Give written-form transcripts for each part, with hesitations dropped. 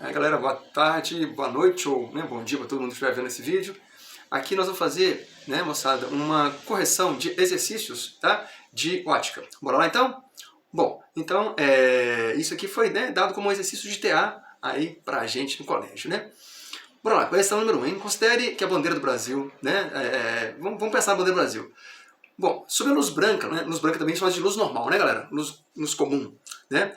Aí galera, boa tarde, boa noite ou bom dia para todo mundo que estiver vendo esse vídeo. Aqui nós vamos fazer, moçada, uma correção de exercícios, tá? De ótica. Bora lá então? Bom, então isso aqui foi dado como um exercício de TA aí pra gente no colégio, né? Bora lá, correção número 1. Considere que a bandeira do Brasil, vamos pensar na bandeira do Brasil. Bom, sobre a luz branca, luz branca também chama de luz normal, né galera? Luz comum, né?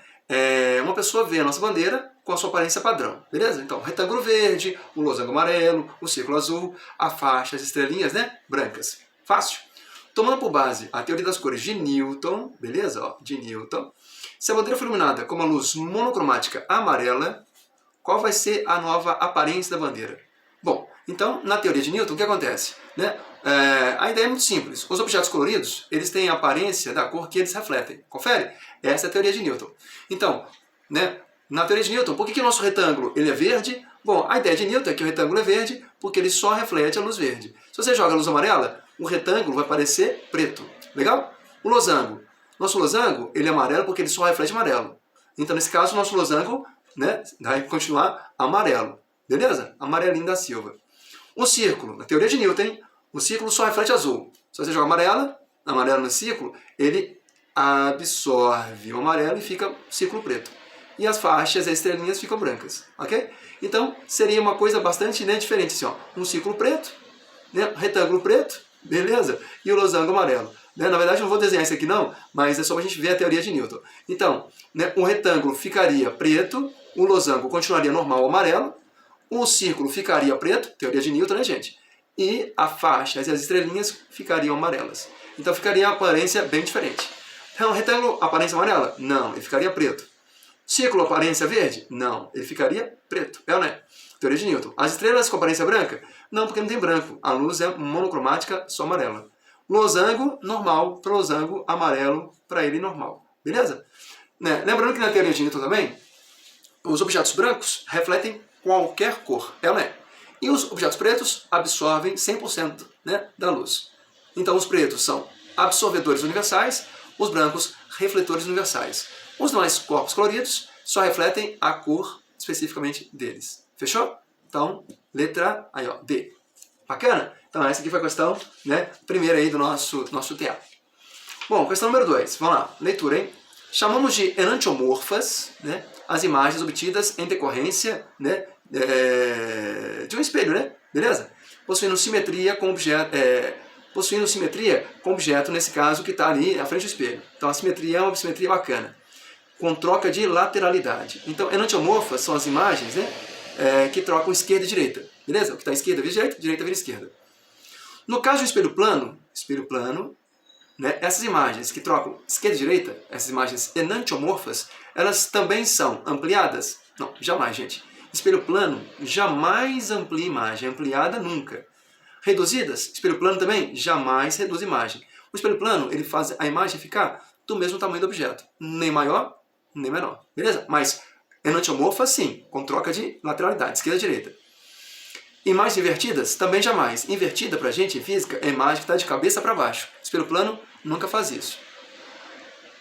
Uma pessoa vê a nossa bandeira com a sua aparência padrão, beleza? Então, retângulo verde, o losango amarelo, o círculo azul, a faixa, as estrelinhas, brancas. Fácil? Tomando por base a teoria das cores de Newton, beleza? Ó, de Newton. Se a bandeira for iluminada com uma luz monocromática amarela, qual vai ser a nova aparência da bandeira? Bom, então, na teoria de Newton, o que acontece? A ideia é muito simples. Os objetos coloridos, eles têm a aparência da cor que eles refletem. Confere? Essa é a teoria de Newton. Então, na teoria de Newton, por que o nosso retângulo ele é verde? Bom, a ideia de Newton é que o retângulo é verde porque ele só reflete a luz verde. Se você joga a luz amarela, o retângulo vai parecer preto. Legal? O losango. Nosso losango, ele é amarelo porque ele só reflete amarelo. Então, nesse caso, o nosso losango vai continuar amarelo. Beleza? Amarelinho da Silva. O círculo, na teoria de Newton, o círculo só reflete azul. Se você joga amarelo no círculo, ele absorve o amarelo e fica círculo preto. E as faixas, as estrelinhas ficam brancas, ok? Então, seria uma coisa bastante diferente, assim, ó. Um círculo preto, retângulo preto, beleza? E o losango amarelo. Na verdade, eu não vou desenhar isso aqui não, mas é só para a gente ver a teoria de Newton. Então, o retângulo ficaria preto, o losango continuaria normal amarelo, o círculo ficaria preto, teoria de Newton, gente? E a faixa e as estrelinhas ficariam amarelas. Então ficaria uma aparência bem diferente. Então, retângulo, aparência amarela? Não, ele ficaria preto. Círculo, aparência verde? Não, ele ficaria preto. É ou não é? Teoria de Newton. As estrelas com aparência branca? Não, porque não tem branco. A luz é monocromática, só amarela. Losango, normal, para losango, amarelo, para ele, normal. Beleza? Lembrando que na teoria de Newton também, os objetos brancos refletem qualquer cor. É ou não é? E os objetos pretos absorvem 100% da luz. Então os pretos são absorvedores universais, os brancos refletores universais. Os demais corpos coloridos só refletem a cor especificamente deles. Fechou? Então, letra aí, ó, D. Bacana? Então essa aqui foi a questão primeira aí do nosso TA. Bom, questão número 2. Vamos lá. Leitura, hein? Chamamos de enantiomorfas as imagens obtidas em decorrência de um espelho, beleza? Possuindo simetria com objeto, nesse caso, que está ali à frente do espelho. Então a simetria é uma simetria bacana, com troca de lateralidade. Então, enantiomorfas são as imagens que trocam esquerda e direita. Beleza? O que está à esquerda vira direita, direita vira esquerda. No caso do espelho plano, essas imagens que trocam esquerda e direita, essas imagens enantiomorfas, elas também são ampliadas? Não, jamais, gente. Espelho plano jamais amplia imagem, ampliada nunca. Reduzidas? Espelho plano também jamais reduz imagem. O espelho plano, ele faz a imagem ficar do mesmo tamanho do objeto, nem maior, nem menor. Beleza? Mas enantiomorfa, sim, com troca de lateralidade, esquerda e direita. Imagens invertidas? Também jamais. Invertida, pra gente, em física, é a imagem que está de cabeça para baixo. Espelho plano nunca faz isso.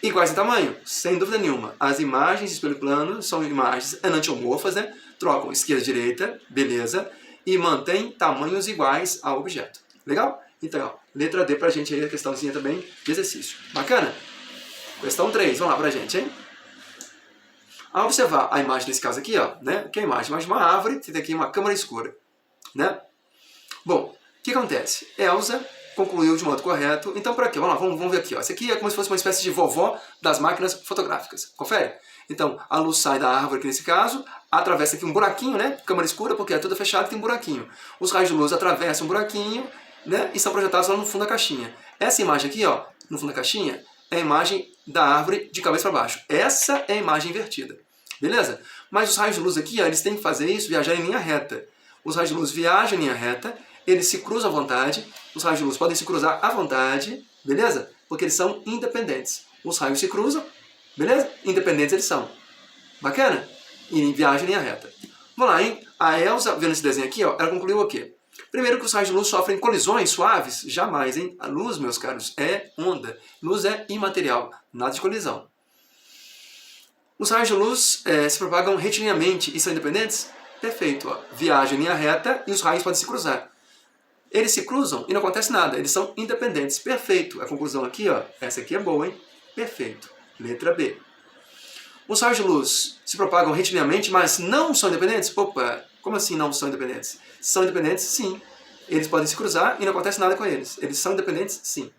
Iguais em tamanho? Sem dúvida nenhuma. As imagens de espelho plano são imagens enantiomorfas, trocam esquerda e direita, beleza, e mantêm tamanhos iguais ao objeto. Legal? Então, ó, letra D pra gente aí, a questãozinha também de exercício. Bacana? Questão 3, vamos lá pra gente, hein? Ao observar a imagem nesse caso aqui, ó, que é a imagem de uma árvore, tem aqui uma câmara escura, Bom, o que acontece? Elsa concluiu de modo correto. Então, para quê? Vamos lá, vamos ver aqui. Ó. Esse aqui é como se fosse uma espécie de vovó das máquinas fotográficas. Confere? Então, a luz sai da árvore, aqui nesse caso, atravessa aqui um buraquinho, câmara escura, porque é tudo fechado e tem um buraquinho. Os raios de luz atravessam um buraquinho, e são projetados lá no fundo da caixinha. Essa imagem aqui, ó, no fundo da caixinha, é a imagem da árvore de cabeça para baixo. Essa é a imagem invertida. Beleza? Mas os raios de luz aqui, ó, eles têm que fazer isso, viajar em linha reta. Os raios de luz viajam em linha reta, eles se cruzam à vontade, os raios de luz podem se cruzar à vontade, beleza? Porque eles são independentes. Os raios se cruzam, beleza? Independentes eles são. Bacana? E viajam em linha reta. Vamos lá, hein? A Elsa, vendo esse desenho aqui, ó, ela concluiu o quê? Primeiro que os raios de luz sofrem colisões suaves? Jamais, hein? A luz, meus caros, é onda. Luz é imaterial, nada de colisão. Os raios de luz se propagam retilíneamente e são independentes? Perfeito. Ó. Viajam em linha reta e os raios podem se cruzar. Eles se cruzam e não acontece nada. Eles são independentes. Perfeito. A conclusão aqui, ó, essa aqui é boa, hein? Perfeito. Letra B. Os raios de luz se propagam retilíneamente, mas não são independentes? Opa, como assim não são independentes? São independentes, sim. Eles podem se cruzar e não acontece nada com eles. Eles são independentes, sim.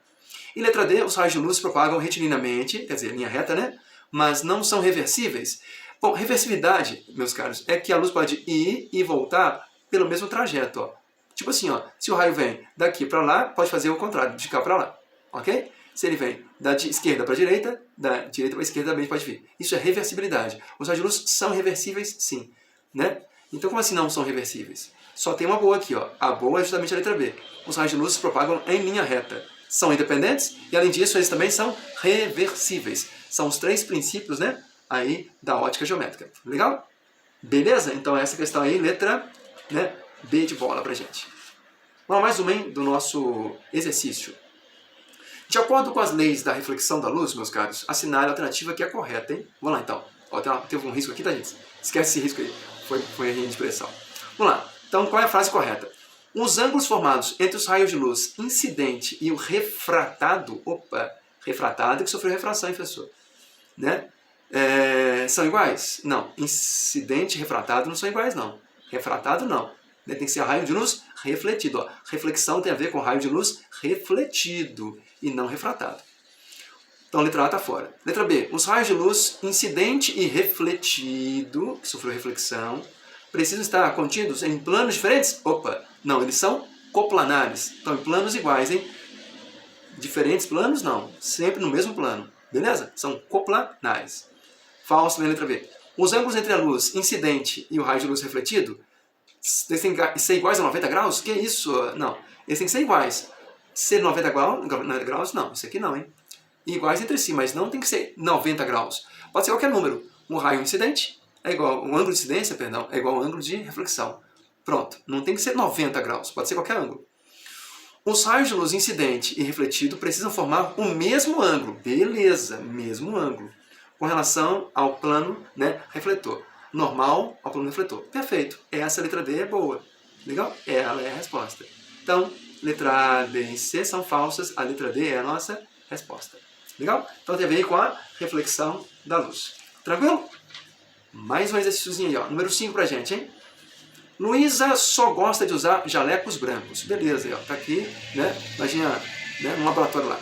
E letra D, os raios de luz se propagam retilineamente, quer dizer, linha reta, né? Mas não são reversíveis. Bom, reversibilidade, meus caros, é que a luz pode ir e voltar pelo mesmo trajeto, ó. Tipo assim, ó, se o raio vem daqui para lá, pode fazer o contrário, de cá para lá, ok? Se ele vem da esquerda para a direita, da direita para a esquerda também pode vir. Isso é reversibilidade. Os raios de luz são reversíveis, sim, né? Então, como assim não são reversíveis? Só tem uma boa aqui, ó. A boa é justamente a letra B. Os raios de luz se propagam em linha reta. São independentes e, além disso, eles também são reversíveis. São os 3 princípios, né, aí da ótica geométrica. Legal? Beleza? Então essa questão aí, letra, né, B de bola pra gente. Vamos mais uma, hein, do nosso exercício. De acordo com as leis da reflexão da luz, meus caros, assinale a alternativa que é correta, hein? Vamos lá, então. Ó, teve um risco aqui, tá, gente? Esquece esse risco aí. Foi erro de expressão. Vamos lá. Então, qual é a frase correta? Os ângulos formados entre os raios de luz incidente e o refratado, refratado que sofreu refração, hein, professor? Né? São iguais? Não. Incidente e refratado não são iguais, não. Refratado, não. Tem que ser raio de luz refletido. Ó. Reflexão tem a ver com raio de luz refletido e não refratado. Então, letra A está fora. Letra B. Os raios de luz incidente e refletido, que sofreu reflexão, precisam estar contidos em planos diferentes? Não, eles são coplanares. Estão em planos iguais, hein? Diferentes planos? Não. Sempre no mesmo plano. Beleza? São coplanares. Falso na letra B. Os ângulos entre a luz incidente e o raio de luz refletido, eles têm que ser iguais a 90 graus? Que isso? Não. Eles têm que ser iguais. Ser 90 graus? Não. Isso aqui não, hein? Iguais entre si, mas não tem que ser 90 graus. Pode ser qualquer número. Um raio incidente é igual, um ângulo de incidência, perdão, é igual ao ângulo de reflexão. Pronto. Não tem que ser 90 graus. Pode ser qualquer ângulo. Os raios de luz incidente e refletido precisam formar o mesmo ângulo. Beleza, mesmo ângulo. Com relação ao plano, né, refletor. Normal ao plano refletor. Perfeito. Essa letra D é boa. Legal? Ela é a resposta. Então, letra A, B e C são falsas. A letra D é a nossa resposta. Legal? Então tem a ver com a reflexão da luz. Tranquilo? Mais um exercíciozinho aí, ó. Número 5 pra gente, hein? Luísa só gosta de usar jalecos brancos. Beleza, ó. Tá aqui, né? Imagina, né, um laboratório lá.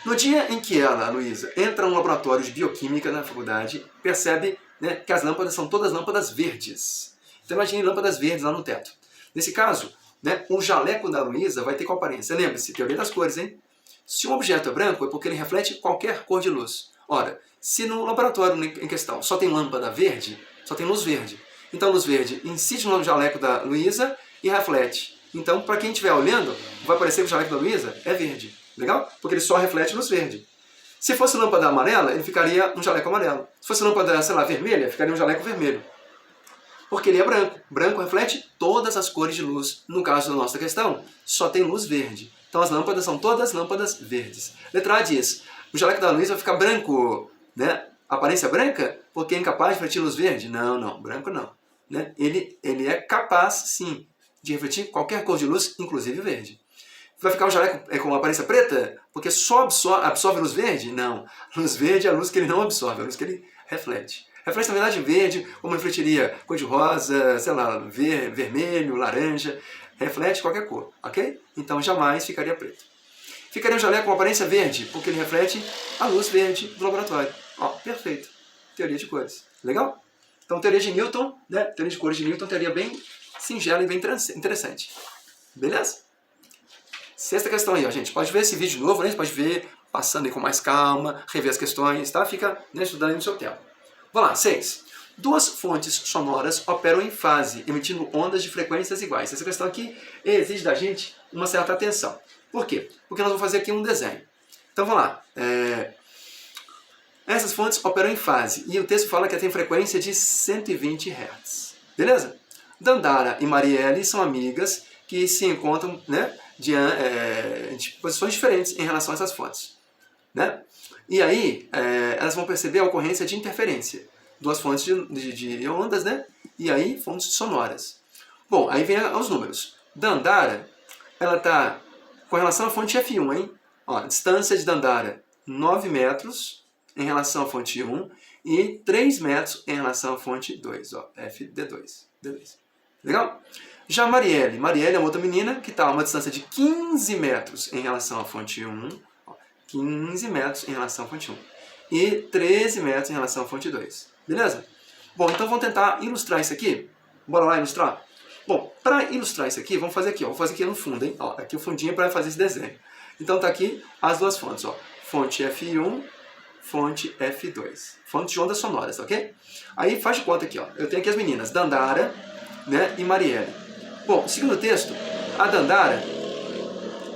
No dia em que ela, Luísa, entra no laboratório de bioquímica na faculdade, percebe, né, que as lâmpadas são todas lâmpadas verdes. Então imagine lâmpadas verdes lá no teto. Nesse caso, né, o jaleco da Luísa vai ter qual aparência? Lembre-se, teoria das cores, hein? Se um objeto é branco, é porque ele reflete qualquer cor de luz. Ora, se no laboratório em questão só tem lâmpada verde, só tem luz verde. Então a luz verde incide no jaleco da Luísa e reflete. Então, para quem estiver olhando, vai parecer que o jaleco da Luísa é verde. Legal? Porque ele só reflete luz verde. Se fosse lâmpada amarela, ele ficaria um jaleco amarelo. Se fosse lâmpada, sei lá, vermelha, ficaria um jaleco vermelho. Porque ele é branco. Branco reflete todas as cores de luz. No caso da nossa questão, só tem luz verde. Então as lâmpadas são todas lâmpadas verdes. Letra A diz, o jaleco da Luísa vai ficar branco, né? Aparência branca, porque é incapaz de refletir luz verde? Não, não, branco não. Né? Ele é capaz, sim, de refletir qualquer cor de luz, inclusive verde. Vai ficar um jaleco com aparência preta, porque só absorve luz verde? Não. Luz verde é a luz que ele não absorve, é a luz que ele reflete. Reflete, na verdade, verde, como refletiria cor de rosa, sei lá, vermelho, laranja. Reflete qualquer cor, ok? Então jamais ficaria preto. Ficaria um jaleco com aparência verde, porque ele reflete a luz verde do laboratório. Ó, perfeito. Teoria de cores. Legal? Então, teoria de Newton, né? Teoria de cores de Newton, teoria bem singela e bem interessante. Beleza? Sexta questão aí, ó, gente. Pode ver esse vídeo de novo, né? Você pode ver passando aí com mais calma, rever as questões, tá? Fica, né, estudando aí no seu tempo. Vamos lá, 6. Duas fontes sonoras operam em fase, emitindo ondas de frequências iguais. Essa questão aqui exige da gente uma certa atenção. Por quê? Porque nós vamos fazer aqui um desenho. Então vamos lá. Essas fontes operam em fase e o texto fala que tem frequência de 120 Hz. Beleza? Dandara e Marielle são amigas que se encontram, né, de posições diferentes em relação a essas fontes. Né? E aí, elas vão perceber a ocorrência de interferência. Duas fontes de ondas, né? E aí, fontes sonoras. Bom, aí vem os números. Dandara, ela está com relação à fonte F1, hein? Ó, distância de Dandara, 9 metros em relação à fonte 1 e 3 metros em relação à fonte 2, ó, FD2. Legal? Já Marielle é uma outra menina que está a uma distância de 15 metros em relação à fonte 1, ó, 15 metros em relação à fonte 1 e 13 metros em relação à fonte 2. Beleza? Bom, então vamos tentar ilustrar isso aqui. Bora lá ilustrar? Bom, para ilustrar isso aqui, vamos fazer aqui, ó. Vou fazer aqui no fundo, hein? Ó, aqui o fundinho para fazer esse desenho. Então tá aqui as duas fontes, ó. Fonte F1, fonte F2. Fontes de ondas sonoras, ok? Aí faz de conta aqui, ó. Eu tenho aqui as meninas, Dandara, né, e Marielle. Bom, segundo o texto, a Dandara,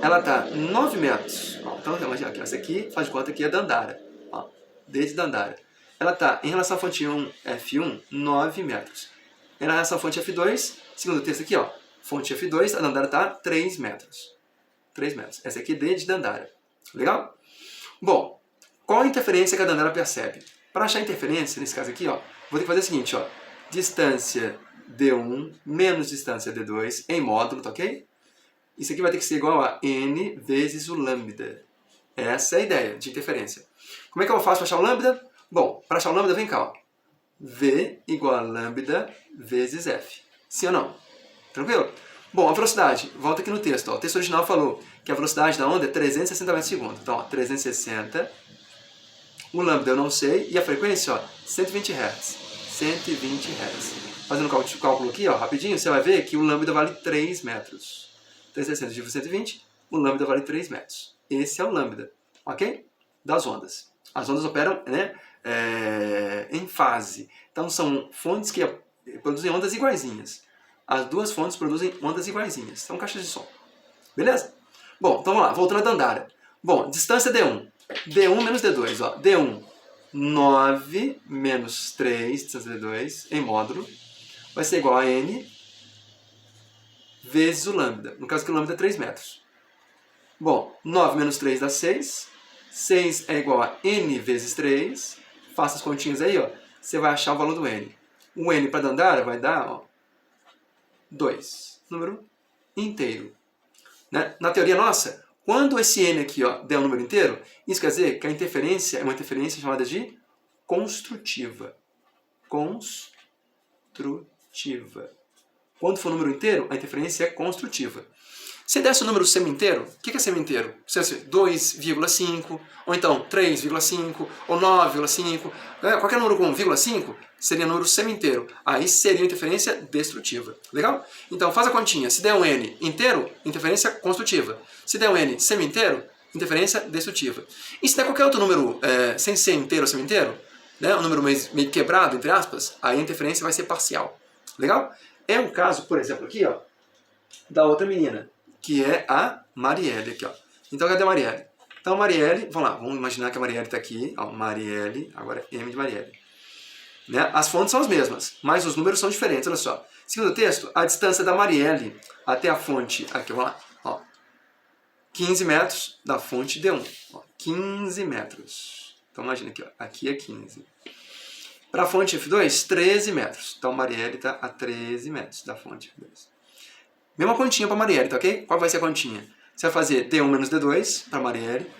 ela tá 9 metros. Ó, então, imagina aqui, essa aqui faz de conta que é Dandara. Ó, desde Dandara. Ela tá, em relação à fonte 1, F1, 9 metros. Em relação à fonte F2, segundo o texto aqui, ó, fonte F2, a Dandara tá 3 metros. 3 metros. Essa aqui é desde Dandara. Legal? Bom, qual a interferência que a Dandara percebe? Para achar a interferência, nesse caso aqui, ó, vou ter que fazer o seguinte, ó, distância D1 menos distância D2 em módulo, tá ok? Isso aqui vai ter que ser igual a N vezes o lambda. Essa é a ideia de interferência. Como é que eu faço para achar o lambda? Bom, para achar o lambda, vem cá, ó. V igual a lambda vezes F. Sim ou não? Tranquilo? Bom, a velocidade, volta aqui no texto. Ó. O texto original falou que a velocidade da onda é 360 metros por segundo. Então, ó, 360. O lambda eu não sei. E a frequência, ó, 120 Hz. 120 Hz. Fazendo o cálculo aqui, ó, rapidinho, você vai ver que o lambda vale 3 metros. 360 dividido por 120, o lambda vale 3 metros. Esse é o lambda, ok? Das ondas. As ondas operam, né, em fase. Então, são fontes que produzem ondas iguaizinhas. As duas fontes produzem ondas iguaizinhas. São caixas de som. Beleza? Bom, então vamos lá. Voltando a Dandara. Bom, distância D1. D1 menos D2. Ó. D1, 9 menos 3, distância D2, em módulo. Vai ser igual a N vezes o lambda. No caso que o lambda é 3 metros. Bom, 9 menos 3 dá 6. 6 é igual a N vezes 3. Faça as continhas aí, ó. Você vai achar o valor do N. O N para Dandara vai dar, ó, 2. Número inteiro. Né? Na teoria nossa, quando esse N aqui, ó, der um número inteiro, isso quer dizer que a interferência é uma interferência chamada de construtiva. Construtiva. Quando for um número inteiro, a interferência é construtiva. Se desse o número semi-inteiro, o que é semi-inteiro? Se fosse 2,5, ou então 3,5, ou 9,5, qualquer número com 1,5 seria número semi-inteiro. Aí seria interferência destrutiva. Legal? Então faz a continha. Se der um N inteiro, interferência construtiva. Se der um N semi-inteiro, interferência destrutiva. E se der qualquer outro número sem ser inteiro ou semi-inteiro, né, um número meio quebrado, entre aspas, aí a interferência vai ser parcial. Legal? É um caso, por exemplo, aqui, ó, da outra menina, que é a Marielle aqui, ó. Então, cadê a Marielle? Então, Marielle, vamos lá, vamos imaginar que a Marielle está aqui, ó, Marielle, agora M de Marielle. Né? As fontes são as mesmas, mas os números são diferentes, olha só. Segundo o texto, a distância da Marielle até a fonte, aqui, vamos lá, ó, 15 metros da fonte D1, ó, 15 metros. Então, imagina aqui, ó, aqui é 15. Para a fonte F2, 13 metros. Então, Marielle está a 13 metros da fonte F2. Mesma continha para Marielle, tá ok? Qual vai ser a continha? Você vai fazer D1 menos D2 para Marielle.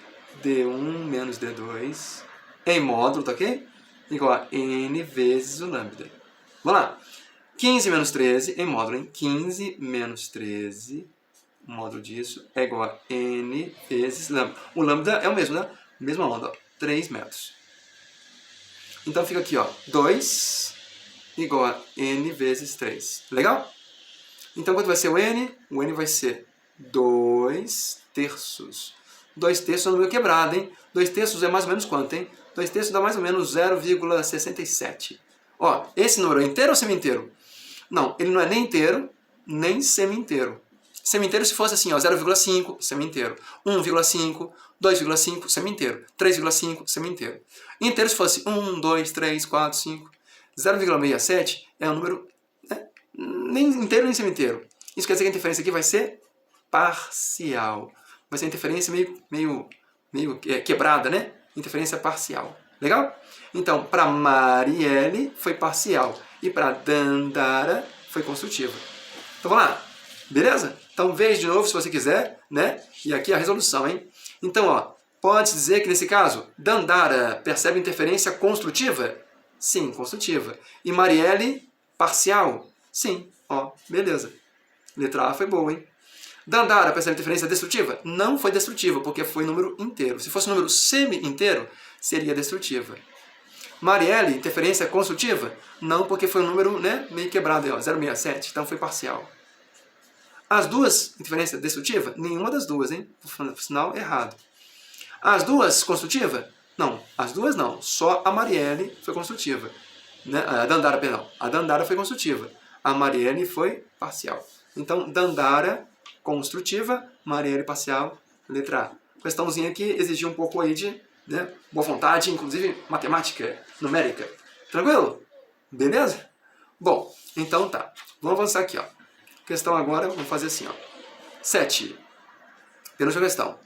D1 menos D2 em módulo, tá ok? Igual a N vezes o lambda. Vamos lá. 15 menos 13 em módulo, hein? 15 menos 13, o módulo disso, é igual a N vezes lambda. O lambda é o mesmo, né? Mesma onda, ó, 3 metros. Então fica aqui, ó, 2 igual a N vezes 3. Legal? Então, quanto vai ser o N? O N vai ser 2 terços. 2 terços é um número quebrado, hein? 2 terços é mais ou menos quanto, hein? 2 terços dá mais ou menos 0,67. Ó, esse número é inteiro ou semi-inteiro? Não, ele não é nem inteiro, nem semi-inteiro. Semi-inteiro se fosse assim, ó, 0,5, semi-inteiro. 1,5, 2,5, semi-inteiro. 3,5, semi-inteiro. Inteiro se fosse 1, 2, 3, 4, 5. 0,67 é um número, né, nem inteiro nem semi-inteiro. Isso quer dizer que a interferência aqui vai ser parcial. Vai ser uma interferência meio quebrada, né? interferência parcial. Legal? Então, para Marielle foi parcial e para Dandara foi construtiva. Então vamos lá, beleza? Então veja de novo se você quiser, né? E aqui a resolução, hein? Então, ó, pode-se dizer que nesse caso, Dandara percebe interferência construtiva? Sim, construtiva. E Marielle, parcial? Sim, ó, beleza. Letra A foi boa, hein? Dandara percebe interferência destrutiva? Não foi destrutiva, porque foi número inteiro. Se fosse número semi-inteiro, seria destrutiva. Marielle, interferência construtiva? Não, porque foi um número, né, meio quebrado, ó, 0,67, então foi parcial. As duas, interferência destrutiva? Nenhuma das duas, hein? Sinal errado. As duas, construtiva? Não, as duas não. Só a Marielle foi construtiva. Né? A Dandara, perdão. A Dandara foi construtiva. A Marielle foi parcial. Então, Dandara, construtiva, Marielle, parcial, letra A. Questãozinha que exigia um pouco aí de, né, boa vontade, inclusive matemática, numérica. Tranquilo? Beleza? Bom, então tá. Vamos avançar aqui, ó. Questão agora, vamos fazer assim, ó. 7. Penúltima questão.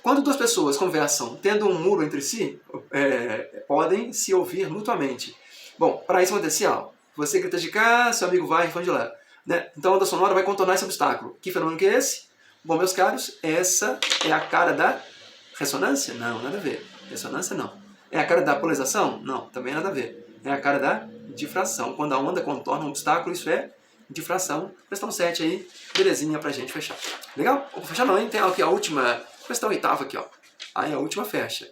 Quando duas pessoas conversam tendo um muro entre si, podem se ouvir mutuamente. Bom, para isso acontecer, ó, você grita de cá, seu amigo vai e responde lá. Né? Então a onda sonora vai contornar esse obstáculo. Que fenômeno que é esse? Bom, meus caros, essa é a cara da ressonância? Não, nada a ver. Ressonância não. É a cara da polarização? Não, também nada a ver. É a cara da difração. Quando a onda contorna um obstáculo, isso é difração. Questão 7 aí, belezinha pra gente fechar. Legal? Vou fechar não, hein? Tem aqui a última, questão 8ª aqui, ó. Aí a última fecha.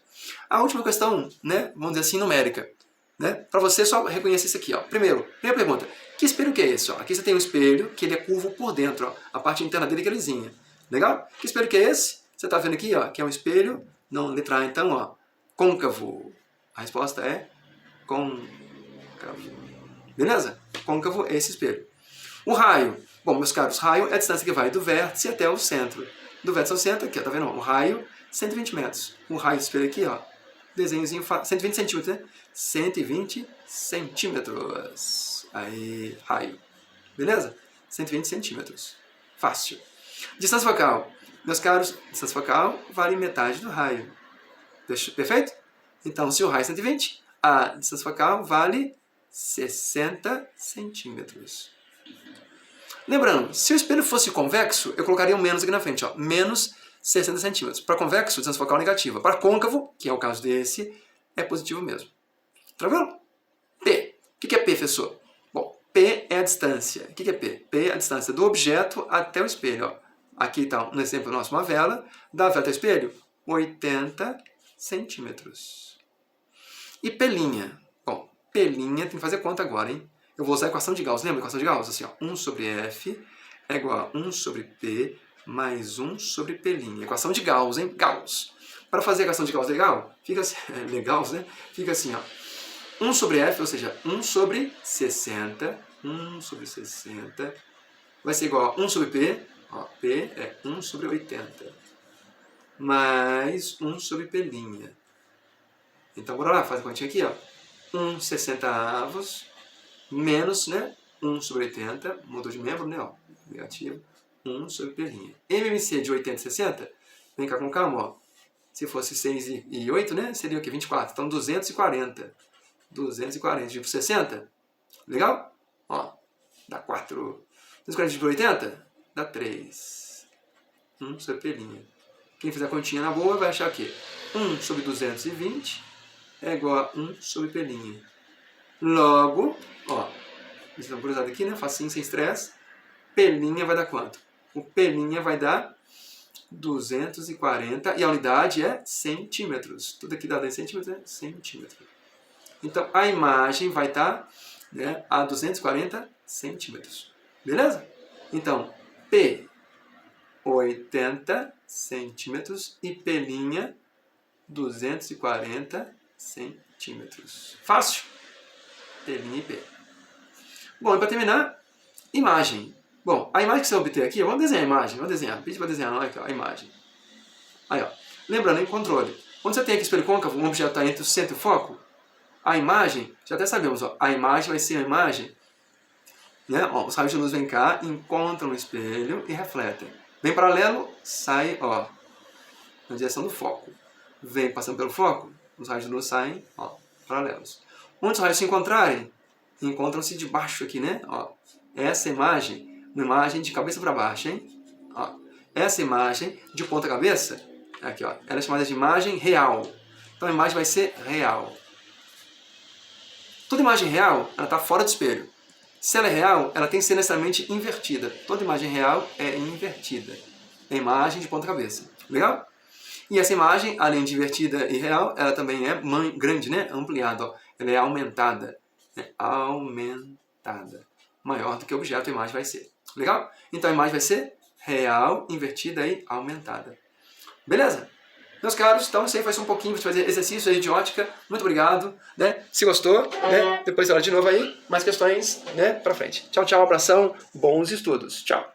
A última questão, né, vamos dizer assim, numérica. Né? Para você só reconhecer isso aqui, ó. Primeira pergunta. Que espelho que é esse? Ó? Aqui você tem um espelho que ele é curvo por dentro, ó. A parte interna dele é lisinha. Legal? Que espelho que é esse? Você está vendo aqui, ó, que é um espelho, não, letra A então, ó, côncavo. A resposta é côncavo. Beleza? Côncavo é esse espelho. O raio. Bom, meus caros, raio é a distância que vai do vértice até o centro. Do vértice ao centro, aqui, ó, tá vendo? O raio, 120 metros. O raio do espelho aqui, ó, desenhozinho, 120 centímetros, né? 120 centímetros. Aí, raio. Beleza? 120 centímetros. Fácil. Distância focal. Meus caros, distância focal vale metade do raio. Perfeito? Então, se o raio é 120, a distância focal vale 60 centímetros. Lembrando, se o espelho fosse convexo, eu colocaria um menos aqui na frente, ó, menos 60 centímetros. Para convexo, distância focal negativa. Para côncavo, que é o caso desse, é positivo mesmo. Tranquilo? P. O que é P, professor? Bom, P é a distância. O que é P? P é a distância do objeto até o espelho. Ó. Aqui está, no exemplo nosso, uma vela. Da vela até o espelho, 80 centímetros. E P'linha? Bom, P'linha tem que fazer conta agora, hein? Eu vou usar a equação de Gauss. Lembra a equação de Gauss? Assim, ó, 1 sobre F é igual a 1 sobre P mais 1 sobre P'linha. Equação de Gauss, hein? Gauss. Para fazer a equação de Gauss legal, fica assim, legal, né? Fica assim, ó. 1 sobre F, ou seja, 1 sobre 60. 1 sobre 60 vai ser igual a 1 sobre P. Ó, P é 1 sobre 80. Mais 1 sobre P'linha. Então, bora lá, faz a continha aqui, ó. 1 60avos menos, né? 1 sobre 80, mudou de membro, né? Ó, negativo. 1 sobre P'linha. MMC de 80 e 60, vem cá com calma, ó. Se fosse 6 e 8, né? Seria o quê? 24. Então, 240. 240 dividido por 60. Legal? Ó, dá 4. 240 dividido por 80? Dá 3. 1 sobre P'linha. Quem fizer a continha na boa vai achar o quê? 1 sobre 220 é igual a 1 sobre P'linha. Logo, ó, isso dá uma cruzada aqui, né? Facinho, sem estresse. P'linha vai dar quanto? O P'linha vai dar 240 e a unidade é centímetros. Tudo aqui dado em centímetros é centímetro. Então, a imagem vai estar, né, a 240 centímetros. Beleza? Então, P, 80 centímetros e P'linha, 240 centímetros. Fácil? P'linha e P. Bom, e para terminar, imagem. Bom, a imagem que você vai obter aqui, vamos desenhar a imagem, vamos desenhar. Pede para desenhar aqui, ó, a imagem. Aí, ó. Lembrando, em controle. Quando você tem aqui espelho côncavo, um objeto está entre o centro e o foco, a imagem, já até sabemos, ó, a imagem vai ser a imagem, né? Ó, os raios de luz vêm cá, encontram o espelho e refletem. Vem paralelo, sai, ó, na direção do foco. Vem passando pelo foco, Os raios de luz saem, ó, paralelos. Onde os raios se encontrarem, encontram-se debaixo aqui, né? Ó, essa imagem, uma imagem de cabeça para baixo, hein? Ó, essa imagem de ponta cabeça, aqui, ó, ela é chamada de imagem real. Então a imagem vai ser real. Toda imagem real, ela está fora do espelho. Se ela é real, ela tem que ser necessariamente invertida. Toda imagem real é invertida. É imagem de ponta cabeça. Legal? E essa imagem, além de invertida e real, ela também é grande, né? Ampliada. Ó. Ela é aumentada. Aumentada. Maior do que o objeto, a imagem vai ser. Legal? Então a imagem vai ser real, invertida e aumentada. Beleza? Meus caros, então isso aí foi só um pouquinho para fazer exercício aí de ótica. Muito obrigado, né? Se gostou, né? Depois olha de novo aí, mais questões, né? Pra frente. Tchau, tchau, abração, bons estudos. Tchau.